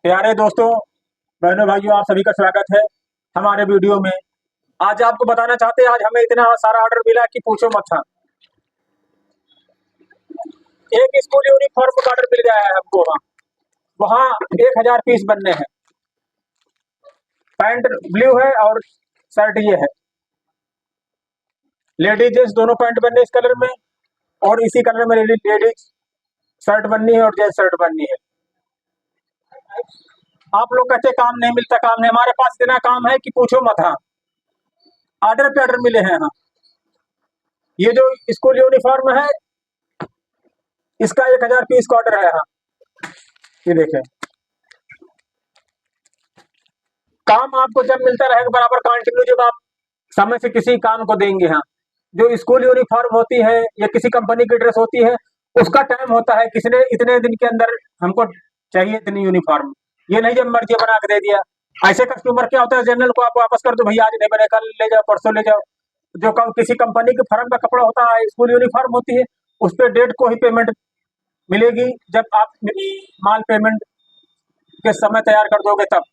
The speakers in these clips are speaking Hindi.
प्यारे दोस्तों, बहनों भाइयों, आप सभी का स्वागत है हमारे वीडियो में। आज आपको बताना चाहते हैं, आज हमें इतना सारा ऑर्डर मिला कि पूछो मत। था एक स्कूल यूनिफॉर्म का ऑर्डर मिल गया है हमको। वहाँ वहाँ 1000 पीस बनने हैं। पैंट ब्लू है और शर्ट ये है। लेडीज जेंट्स दोनों पैंट बनने इस कलर में, और इसी कलर में लेडीज शर्ट बननी है और जेंट्स शर्ट बननी है। आप लोग कहते काम नहीं मिलता, काम नहीं। हमारे पास इतना काम है कि पूछो मत। हाँ, ऑर्डर पे ऑर्डर मिले हैं। हाँ, ये जो स्कूल यूनिफॉर्म है, इसका 1000 पीस का ऑर्डर है। हाँ, ये देखें। काम आपको जब मिलता रहेगा बराबर कंटिन्यू, जब आप समय से किसी काम को देंगे। हाँ, जो स्कूल यूनिफॉर्म होती है या किसी कंपनी की ड्रेस होती है, उसका टाइम होता है, किसी ने इतने दिन के अंदर हमको चाहिए इतनी यूनिफॉर्म। ये नहीं जब मर्जी बना के दे दिया। ऐसे कस्टमर क्या होता है, जनरल को आप वापस कर दो, भैया आज नहीं बने, कल ले जाओ, परसों ले जाओ। जो किसी कंपनी के फर्म का कपड़ा होता है, स्कूल यूनिफॉर्म होती है, उस पर डेट को ही पेमेंट मिलेगी जब आप माल पेमेंट के समय तैयार कर दोगे तब।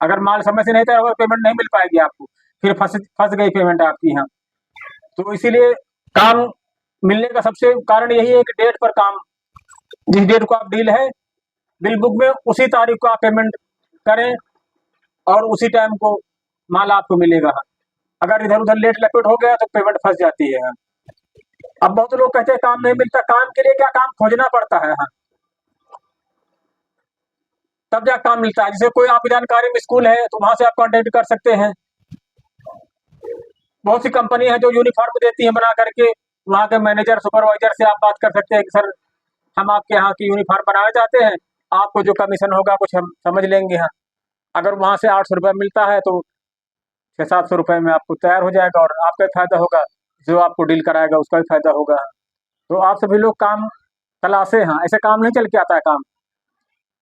अगर माल समय से नहीं तैयार होगा, पेमेंट नहीं मिल पाएगी आपको, फिर फंस फंस गई पेमेंट आपकी। यहाँ तो इसीलिए काम मिलने का सबसे कारण यही है कि डेट पर काम, जिस डेट को आप डील है बिल बुक में, उसी तारीख को आप पेमेंट करें और उसी टाइम को माल आपको मिलेगा। अगर इधर उधर लेट लपेट हो गया तो पेमेंट फंस जाती है। अब बहुत लोग कहते हैं काम नहीं मिलता। काम के लिए क्या, काम खोजना पड़ता है। हाँ, तब जा काम मिलता है। जैसे कोई आपकी जानकारी में स्कूल है तो वहां से आप कांटेक्ट कर सकते हैं। बहुत सी कंपनी है जो यूनिफॉर्म देती है बना करके। वहाँ के मैनेजर सुपरवाइजर से आप बात कर सकते हैं कि सर हम आपके यहाँ की यूनिफॉर्म बनाना चाहते हैं, आपको जो कमीशन होगा कुछ हम समझ लेंगे। हाँ, अगर वहाँ से 800 रुपये मिलता है तो 600-700 रुपये में आपको तैयार हो जाएगा और आपका भी फायदा होगा, जो आपको डील कराएगा उसका भी फायदा होगा। तो आप सभी लोग काम तलाशे। हाँ, ऐसे काम नहीं चल के आता है। काम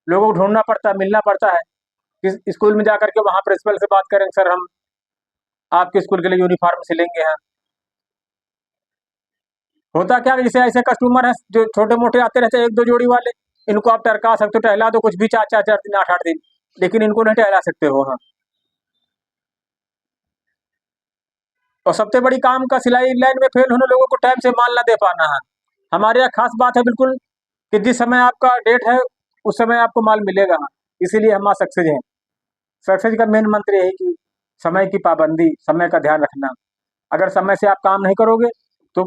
लोगों को ढूंढना पड़ता है, मिलना पड़ता है। किस स्कूल में जाकर के वहाँ प्रिंसिपल से बात करें, सर हम आपके स्कूल के लिए यूनिफॉर्म सिलेंगे। हैं होता क्या है, जैसे ऐसे कस्टमर हैं जो छोटे मोटे आते रहते हैं, 1-2 जोड़ी वाले, इनको आप टरका सकते हो, टहला दो कुछ भी 4-4 दिन, 8-8 दिन, लेकिन इनको नहीं टहला सकते हो। हाँ, और सबसे बड़ी काम का सिलाई लाइन में फेल होने लोगों को टाइम से माल ना दे पाना है। हमारे यहाँ खास बात है बिल्कुल कि जिस समय आपका डेट है उस समय आपको माल मिलेगा। हाँ, इसीलिए हम सक्सेस हैं। सक्सेस का मेन मंत्र यही कि समय की पाबंदी, समय का ध्यान रखना। अगर समय से आप काम नहीं करोगे तो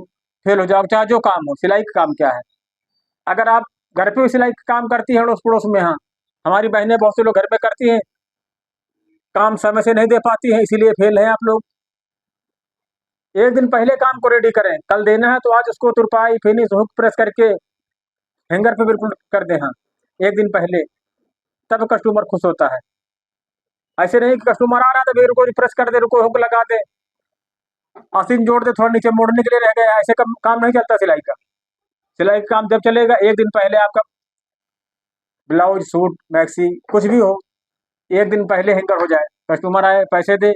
फेल हो जाओगे, चाहे जो काम हो। सिलाई का काम क्या है, अगर आप घर पे भी सिलाई का काम करती हैं अड़ोस पड़ोस में। हाँ, हमारी बहनें बहुत से लोग घर पे करती हैं, काम समय से नहीं दे पाती हैं, इसीलिए फेल हैं आप लोग। एक दिन पहले काम को रेडी करें, कल देना है तो आज उसको तुरपाई फिनिश हुक प्रेस करके हैंगर पे बिल्कुल कर दें। हाँ, एक दिन पहले, तब कस्टमर खुश होता है। ऐसे नहीं कि कस्टमर आ रहा है तो फिर रुको रिफ्रेश कर दे, रुको हुक लगा दे, आस्तीन जोड़ दे, थोड़ा नीचे मोड़ने के लिए रह गया। ऐसे काम नहीं चलता सिलाई का। सिलाई का काम जब चलेगा, एक दिन पहले आपका ब्लाउज सूट मैक्सी कुछ भी हो, एक दिन पहले हैंगर हो जाए, कस्टमर आए पैसे दे,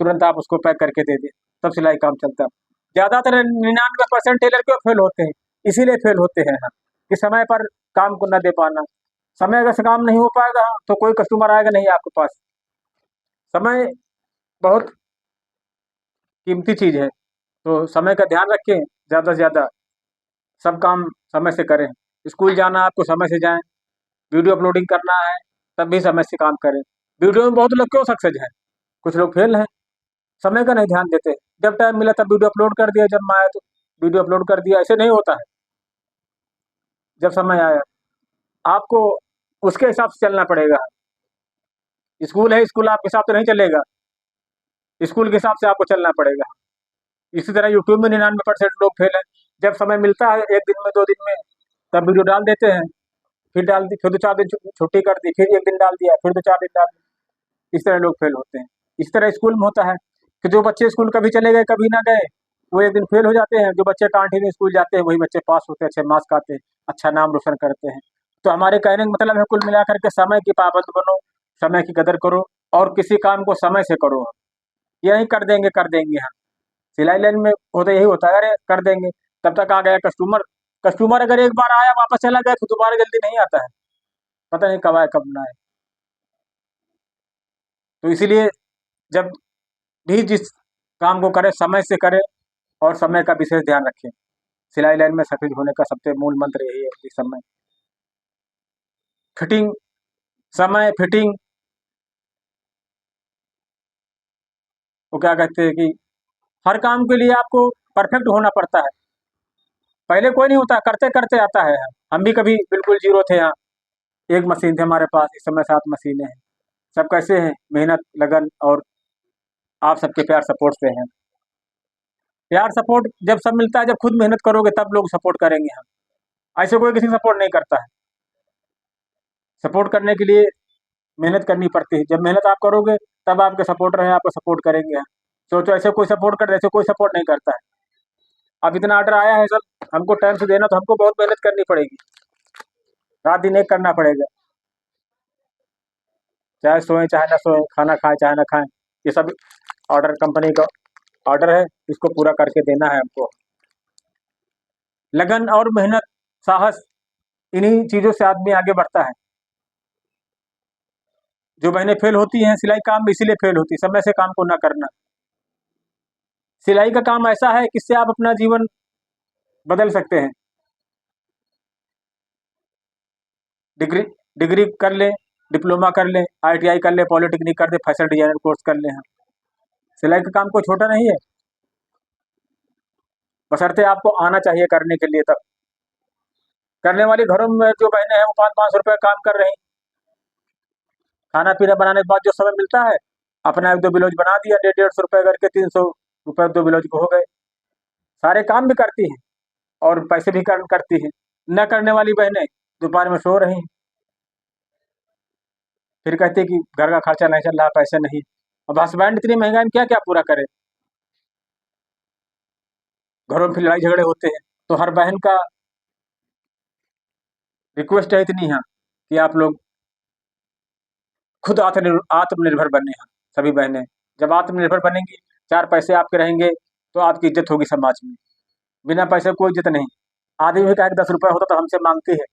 तुरंत आप उसको पैक करके दे दे, तब सिलाई काम चलता है। ज़्यादातर 99% टेलर क्यों फेल होते हैं, इसीलिए फेल होते हैं। हाँ, कि समय पर काम को न दे पाना। समय अगर से काम नहीं हो पाएगा तो कोई कस्टमर आएगा नहीं आपके पास। समय बहुत कीमती चीज़ है, तो समय का ध्यान रखें, ज़्यादा से ज़्यादा सब काम समय से करें। स्कूल जाना है आपको, समय से जाएं। वीडियो अपलोडिंग करना है, तब भी समय से काम करें। वीडियो में बहुत लोग क्यों सक्सेस हैं, कुछ लोग फेल हैं, समय का नहीं ध्यान देते। जब टाइम मिला तब वीडियो अपलोड कर दिया, जब मैं आया तो वीडियो अपलोड कर दिया। ऐसे नहीं होता है। जब समय आया आपको उसके हिसाब से चलना पड़ेगा। स्कूल है, स्कूल आपके हिसाब से नहीं चलेगा, स्कूल के हिसाब से आपको चलना पड़ेगा। इसी तरह यूट्यूब में 99% लोग फेल हैं। जब समय मिलता है, एक दिन में 2 दिन में, तब वीडियो डाल देते हैं, फिर डाल दी, फिर 2-4 दिन छुट्टी कर दी, फिर एक दिन डाल दिया, फिर 2-4 दिन डाल दिया। इस तरह लोग फेल होते हैं। इस तरह स्कूल में होता है कि जो बच्चे स्कूल कभी चले गए कभी ना गए, वो एक दिन फेल हो जाते हैं। जो बच्चे कंटिन्यू स्कूल जाते हैं वही बच्चे पास होते हैं, अच्छे मार्क्स आते हैं, अच्छा नाम रोशन करते हैं। तो हमारे कहने का मतलब है, कुल मिलाकर के समय की पाबंद बनो, समय की कदर करो और किसी काम को समय से करो। ये नहीं कर देंगे हम। सिलाई लाइन में होता यही होता है, अरे कर देंगे, तब तक आ गया कस्टमर। कस्टमर अगर एक बार आया वापस चला गया तो दोबारा जल्दी नहीं आता है, पता नहीं कब आए कब ना आए। तो इसीलिए जब भी जिस काम को करें समय से करें और समय का विशेष ध्यान रखें। सिलाई लाइन में सफल होने का सबसे मूल मंत्र यही है कि समय फिटिंग, समय फिटिंग वो क्या कहते हैं कि हर काम के लिए आपको परफेक्ट होना पड़ता है। पहले कोई नहीं होता, करते करते आता है। हम भी कभी बिल्कुल जीरो थे यहाँ, एक मशीन थे हमारे पास, इस समय 7 मशीनें हैं। सब कैसे हैं? मेहनत, लगन और आप सबके प्यार सपोर्ट से हैं। प्यार सपोर्ट जब सब मिलता है, जब खुद मेहनत करोगे तब लोग सपोर्ट करेंगे हम। ऐसे कोई किसी सपोर्ट नहीं करता है। सपोर्ट करने के लिए मेहनत करनी पड़ती है। जब मेहनत आप करोगे तब आपके सपोर्टर हैं, आपको सपोर्ट करेंगे हम। सोचो ऐसे कोई सपोर्ट कर, ऐसे कोई सपोर्ट नहीं करता है। अब इतना ऑर्डर आया है सर, हमको टाइम से देना, तो हमको बहुत मेहनत करनी पड़ेगी, रात दिन एक करना पड़ेगा। चाहे सोएं चाहे ना सोएं, खाना खाएं चाहे ना खाएं, ये सब ऑर्डर कंपनी का ऑर्डर है, इसको पूरा करके देना है हमको। लगन और मेहनत, साहस, इन्हीं चीज़ों से आदमी आगे बढ़ता है। जो बहनें फेल होती हैं सिलाई काम में, इसीलिए फेल होती, समय से काम को ना करना। सिलाई का काम ऐसा है कि इससे आप अपना जीवन बदल सकते हैं। डिग्री डिग्री कर लें, डिप्लोमा कर लें, ITI कर लें, पॉलिटेक्निक कर लें, फैशन डिजाइनर कोर्स कर लें हम। सिलाई का काम कोई छोटा नहीं है, बशर्ते आपको आना चाहिए करने के लिए। तब करने वाली घरों में जो बहनें हैं वो 500-500 रुपये काम कर रही, खाना पीना बनाने के बाद जो समय मिलता है अपना 1-2 ब्लाउज बना दिया, 150-150 रुपये करके 300 रुपये 2 ब्लाउज को हो गए। सारे काम भी करती हैं और पैसे भी करती हैं। न करने वाली बहनें दोपहर में सो रही, फिर कहती है कि घर का खर्चा नहीं चल रहा, पैसे नहीं। अब हस्बैंड इतनी महंगाई में क्या क्या पूरा करे, घरों में फिर लड़ाई झगड़े होते हैं। तो हर बहन का रिक्वेस्ट है इतनी है कि आप लोग खुद आत्मनिर्भर बने हैं। सभी बहनें जब आत्मनिर्भर बनेंगी, 4 पैसे आपके रहेंगे, तो आपकी इज्जत होगी समाज में। बिना पैसे कोई इज्जत नहीं। आदमी का 10 रुपये होता तो हमसे मांगती है,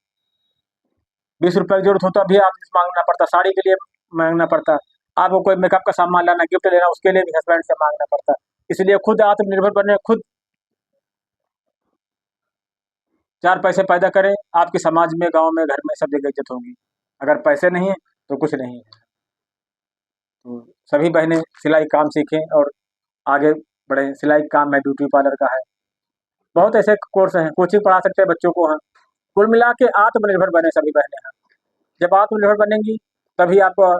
20 रुपये की जरूरत होता भी आपसे मांगना पड़ता, साड़ी के लिए मांगना पड़ता, आपको कोई मेकअप का सामान लाना, गिफ्ट लेना, उसके लिए भी हस्बैंड से मांगना पड़ता। इसलिए खुद आत्मनिर्भर बने, खुद 4 पैसे पैदा करें, आपके समाज में, गांव में, घर में सब जगह इज्जत होगी। अगर पैसे नहीं है तो कुछ नहीं है। तो सभी बहनें सिलाई काम सीखें और आगे बढ़ें। सिलाई काम है, ब्यूटी पार्लर का है, बहुत ऐसे कोर्स हैं, कोचिंग पढ़ा सकते हैं बच्चों को हम। कुल मिला के आत्मनिर्भर बने सभी बहनें हैं। जब आत्मनिर्भर बनेंगी तभी आपको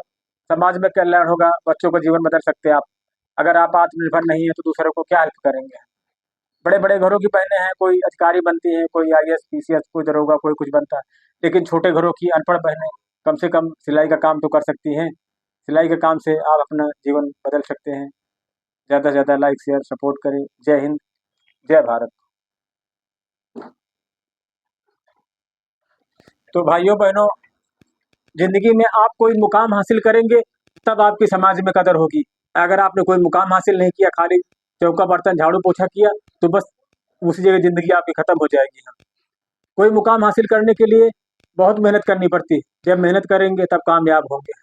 समाज में कल्याण होगा, बच्चों का जीवन बदल सकते हैं आप। अगर आप आत्मनिर्भर नहीं है तो दूसरों को क्या हेल्प करेंगे। बड़े बड़े घरों की बहनें हैं, कोई अधिकारी बनती हैं, कोई IAS PCS, कोई दरोगा, कोई कुछ बनता है, लेकिन छोटे घरों की अनपढ़ बहनें कम से कम सिलाई का काम तो कर सकती हैं। सिलाई के काम से आप अपना जीवन बदल सकते हैं। ज़्यादा से ज़्यादा लाइक शेयर सपोर्ट करें। जय हिंद, जय भारत। तो भाइयों बहनों, जिंदगी में आप कोई मुकाम हासिल करेंगे तब आपकी समाज में कदर होगी। अगर आपने कोई मुकाम हासिल नहीं किया, खाली चौका बर्तन झाड़ू पोछा किया, तो बस उसी जगह जिंदगी आपकी खत्म हो जाएगी। हाँ, कोई मुकाम हासिल करने के लिए बहुत मेहनत करनी पड़ती है। जब मेहनत करेंगे तब कामयाब होंगे।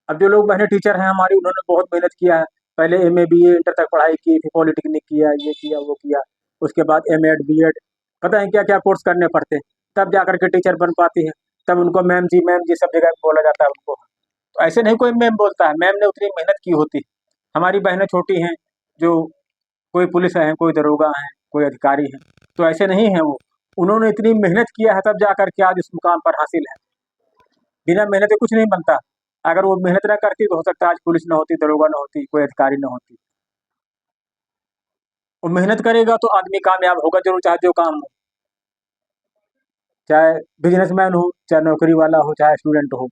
अब जो लोग बहनें टीचर हैं हमारी, उन्होंने बहुत मेहनत किया है। पहले MA BA इंटर तक पढ़ाई की, फिर पॉलिटेक्निक किया, ये किया वो किया, उसके बाद M.Ed B.Ed, पता है क्या क्या कोर्स करने पड़ते हैं, तब जा करके टीचर बन पाती है। तब उनको मैम जी सब जगह बोला जाता है उनको। तो ऐसे नहीं कोई मैम बोलता है, मैम ने उतनी मेहनत की होती है। हमारी बहनें छोटी हैं, जो कोई पुलिस है, कोई दरोगा है, कोई अधिकारी है, तो ऐसे नहीं है वो। उन्होंने इतनी मेहनत किया है तब जा करके आज इस मुकाम पर हासिल है। बिना मेहनत के कुछ नहीं बनता। अगर वो मेहनत ना करती तो हो सकता है आज पुलिस ना होती, दरोगा ना होती, कोई अधिकारी ना होती। वो मेहनत करेगा तो आदमी कामयाब होगा जरूर, चाहे जो काम हो, चाहे बिजनेसमैन हो, चाहे नौकरी वाला हो, चाहे स्टूडेंट हो।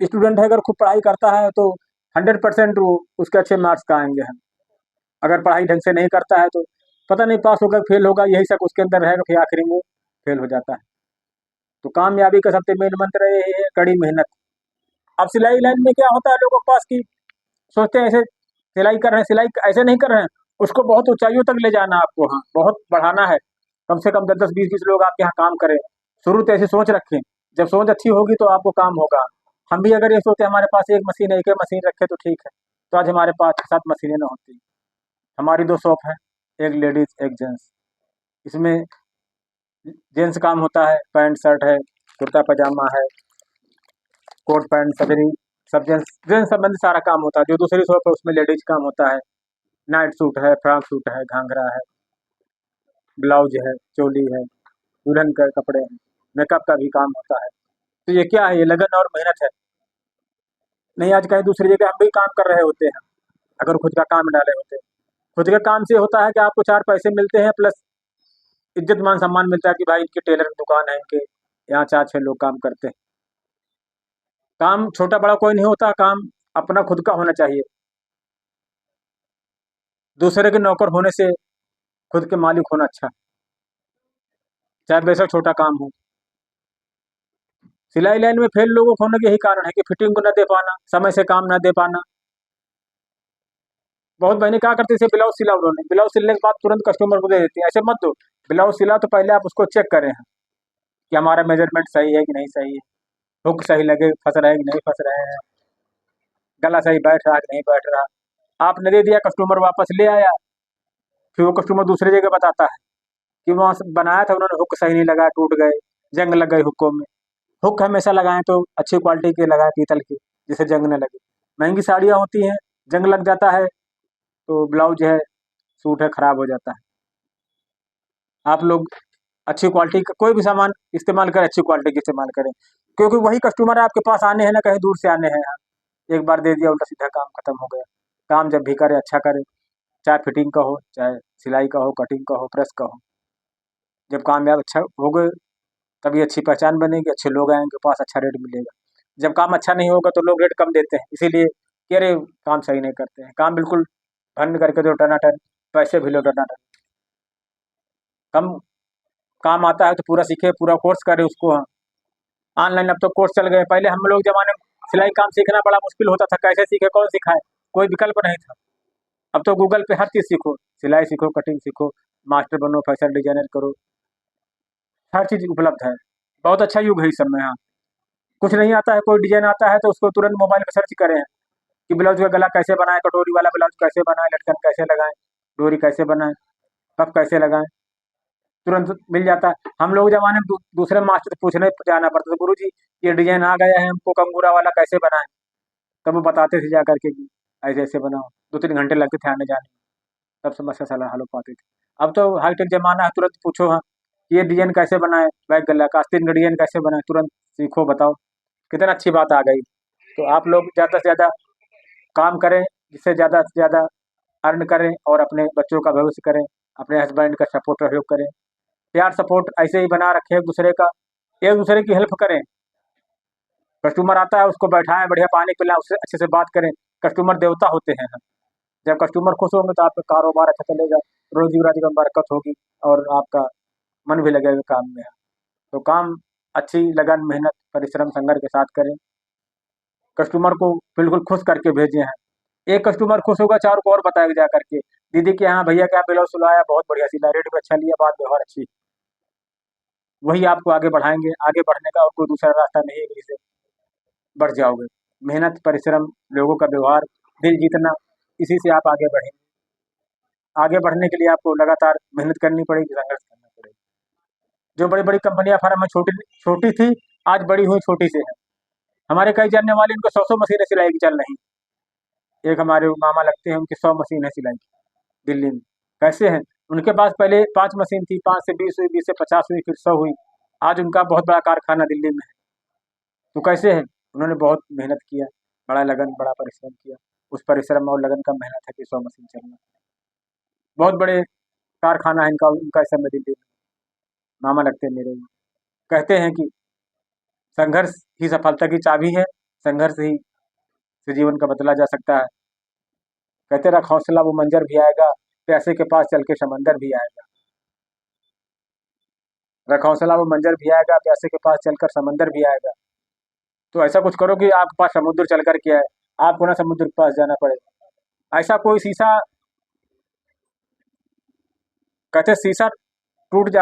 स्टूडेंट है अगर खूब पढ़ाई करता है तो 100% वो उसके अच्छे मार्क्स का आएंगे हैं। अगर पढ़ाई ढंग से नहीं करता है तो पता नहीं पास होगा फेल होगा, यही सब उसके अंदर रहेगा, फिर आखिरी में फेल हो जाता है। तो कामयाबी का सबसे मेन मंत्र यही है, कड़ी मेहनत। अब सिलाई लाइन में क्या होता है, लोगों के पास की सोचते हैं ऐसे सिलाई कर रहे हैं, सिलाई ऐसे नहीं कर रहे हैं, उसको बहुत ऊंचाइयों तक ले जाना है आपको। हाँ, बहुत बढ़ाना है, कम से कम 10-10 20-20 लोग आपके यहाँ काम करें। शुरू से ऐसी सोच रखें, जब सोच अच्छी होगी तो आपको काम होगा। हम भी अगर ये सोचते हमारे पास एक मशीन है, एक ही मशीन रखे तो ठीक है, तो आज हमारे पास 7 मशीनें ना होती। हमारी 2 शॉप है, एक लेडीज एक जेंट्स। इसमें जेंट्स काम होता है, पैंट शर्ट है, कुर्ता पजामा है, कोट पैंट सदरी, सब जेंट्स जेंट्स संबंधी सारा काम होता है। जो दूसरी शॉप है उसमें लेडीज काम होता है, नाइट सूट है, फ्रॉक सूट है, घाघरा है, ब्लाउज है, चोली है, दुल्हन के कपड़े हैं, मेकअप का भी काम होता है। तो ये क्या है, ये लगन और मेहनत है। नहीं आज कहीं दूसरी जगह हम भी काम कर रहे होते हैं, अगर खुद का काम डाले होते। खुद के काम से होता है कि आपको 4 पैसे मिलते हैं, प्लस इज्जत मान सम्मान मिलता है कि भाई इनकी टेलर की दुकान है, इनके यहाँ 4-6 लोग काम करते हैं। काम छोटा बड़ा कोई नहीं होता, काम अपना खुद का होना चाहिए। दूसरे के नौकर होने से खुद के मालिक होना अच्छा है, चाहे बेशक छोटा काम हो। सिलाई लाइन में फेल लोगों को होने के यही कारण है कि फिटिंग को न दे पाना, समय से काम न दे पाना। बहुत बहनें क्या करती है, ब्लाउज सिला उन्होंने, ब्लाउज सिलने के बाद तुरंत कस्टमर को दे देती है। ऐसे मत दो, ब्लाउज सिला तो पहले आप उसको चेक करें कि हमारा मेजरमेंट सही है कि नहीं सही है, हुक सही लगे, फंस रहे हैं कि नहीं फंस रहे हैं, गला सही बैठ रहा है कि नहीं बैठ रहा। आपने दे दिया, कस्टमर वापस ले आया, फिर वो कस्टमर दूसरी जगह बताता है कि वहाँ से बनाया था उन्होंने, हुक सही नहीं लगा, टूट गए, जंग लग गई हुकों में। हुक हमेशा लगाएं तो अच्छी क्वालिटी के लगाएं, पीतल की, जिससे जंग न लगे। महंगी साड़ियाँ होती हैं, जंग लग जाता है तो ब्लाउज है, सूट है, खराब हो जाता है। आप लोग अच्छी क्वालिटी का कोई भी सामान इस्तेमाल करें, अच्छी क्वालिटी का इस्तेमाल करें, क्योंकि वही कस्टमर आपके पास आने हैं ना, कहीं दूर से आने हैं। एक बार दे दिया उल्टा सीधा काम खत्म हो गया। काम जब भी करे अच्छा करे, चाहे फिटिंग का हो, चाहे सिलाई का हो, कटिंग का हो, प्रेस का हो। जब काम यार अच्छा हो गए तभी अच्छी पहचान बनेगी, अच्छे लोग आएंगे पास, अच्छा रेट मिलेगा। जब काम अच्छा नहीं होगा तो लोग रेट कम देते हैं, इसीलिए कि अरे काम सही नहीं करते हैं। काम बिल्कुल भन करके दो टनाटन, पैसे भी लो टनाटन। कम काम आता है तो पूरा सीखे, पूरा कोर्स करे उसको। हाँ, ऑनलाइन अब तो कोर्स चल गए। पहले हम लोग जमाने में सिलाई काम सीखना बड़ा मुश्किल होता था, कैसे सीखे, कौन सिखाए, कोई विकल्प नहीं था। अब तो गूगल पे हर चीज़ सीखो, सिलाई सीखो, कटिंग सीखो, मास्टर बनो, फैशन डिजाइनर करो, हर चीज़ उपलब्ध है। बहुत अच्छा युग है इस समय। हाँ, कुछ नहीं आता है, कोई डिजाइन आता है तो उसको तुरंत मोबाइल पे सर्च करें कि ब्लाउज का गला कैसे बनाएं, कटोरी वाला ब्लाउज कैसे बनाएं, लटकन कैसे लगाएं, डोरी कैसे बनाएं, पफ कैसे लगाएं, तुरंत मिल जाता है। हम लोग जमाने में दूसरे मास्टर से पूछने जाना पड़ता था, गुरु जी ये डिजाइन आ गया है, हमको कंगूरा वाला कैसे बनाएं। तब वो बताते थे जा करके कि ऐसे ऐसे बनाओ। 2-3 घंटे लगते थे आने जाने में, तब समस्या सलाह हल हो पाती थी। अब तो हाईटेक जमाना है, तुरंत पूछो। हाँ, ये डिजाइन कैसे बनाए, बैक गला का आस्तीन का डिजाइन कैसे बनाए, तुरंत सीखो, बताओ। कितना अच्छी बात आ गई। तो आप लोग ज़्यादा से ज़्यादा काम करें, जिससे ज़्यादा से ज़्यादा अर्न करें और अपने बच्चों का भविष्य करें, अपने हस्बैंड का सपोर्ट सहयोग करें। प्यार सपोर्ट ऐसे ही बना रखें एक दूसरे का, एक दूसरे की हेल्प करें। कस्टमर आता है उसको बैठाएं, बढ़िया पानी पिलाएं, उससे अच्छे से बात करें। कस्टमर देवता होते हैं। जब कस्टमर खुश होंगे तो आपका कारोबार अच्छा चलेगा, रोजी रोटी में बरकत होगी और आपका मन भी लगेगा काम में। तो काम अच्छी लगन, मेहनत, परिश्रम, संघर्ष के साथ करें। कस्टमर को बिल्कुल खुश करके भेजे हैं। एक कस्टमर खुश होगा, 4 को और बताएगा जा करके, दीदी के यहाँ भैया क्या ब्लाउज सिलवाया, बहुत बढ़िया सिला, रेट भी अच्छा लिया, बात व्यवहार अच्छी। वही आपको आगे बढ़ाएंगे। आगे बढ़ने का और कोई दूसरा रास्ता नहीं है कि जिससे बढ़ जाओगे। मेहनत, परिश्रम, लोगों का व्यवहार, दिल जीतना, इसी से आप आगे बढ़ेंगे। आगे बढ़ने के लिए आपको लगातार मेहनत करनी पड़ेगी, संघर्ष करना पड़ेगा। जो बड़ी बड़ी कंपनियां फर्म में छोटी छोटी थी, आज बड़ी हुई छोटी से है। हमारे कई जानने वाले, उनको 100 मशीनें सिलाई की चल रही। एक हमारे मामा लगते हैं, उनकी 100 मशीन है सिलाई की दिल्ली में। कैसे हैं, उनके पास पहले 5 मशीन थी, 5 से 20 हुई, 20 से 50 हुई, फिर 100 हुई। आज उनका बहुत बड़ा कारखाना दिल्ली में है। तो कैसे है, उन्होंने बहुत मेहनत किया, बड़ा लगन, बड़ा परिश्रम किया। उस परिश्रम और लगन का मेहनत है कि 100 मशीन चलना। बहुत बड़े कारखाना है इनका, उनका इस समय दिल्ली में। मामा लगते हैं मेरे। कहते हैं कि संघर्ष ही सफलता की चाबी है, संघर्ष ही से जीवन का बदला जा सकता है। कहते रख हौसला वो मंजर भी आएगा, प्यासे के पास चल के समंदर भी आएगा। रख हौसला वो मंजर भी आएगा, प्यासे के पास चलकर समंदर भी आएगा। तो ऐसा कुछ करो कि आपके पास समुद्र चल कर के आए, आपको ना समुद्र के पास जाना पड़े। ऐसा कोई शीशा, कहते शीशा टूट जा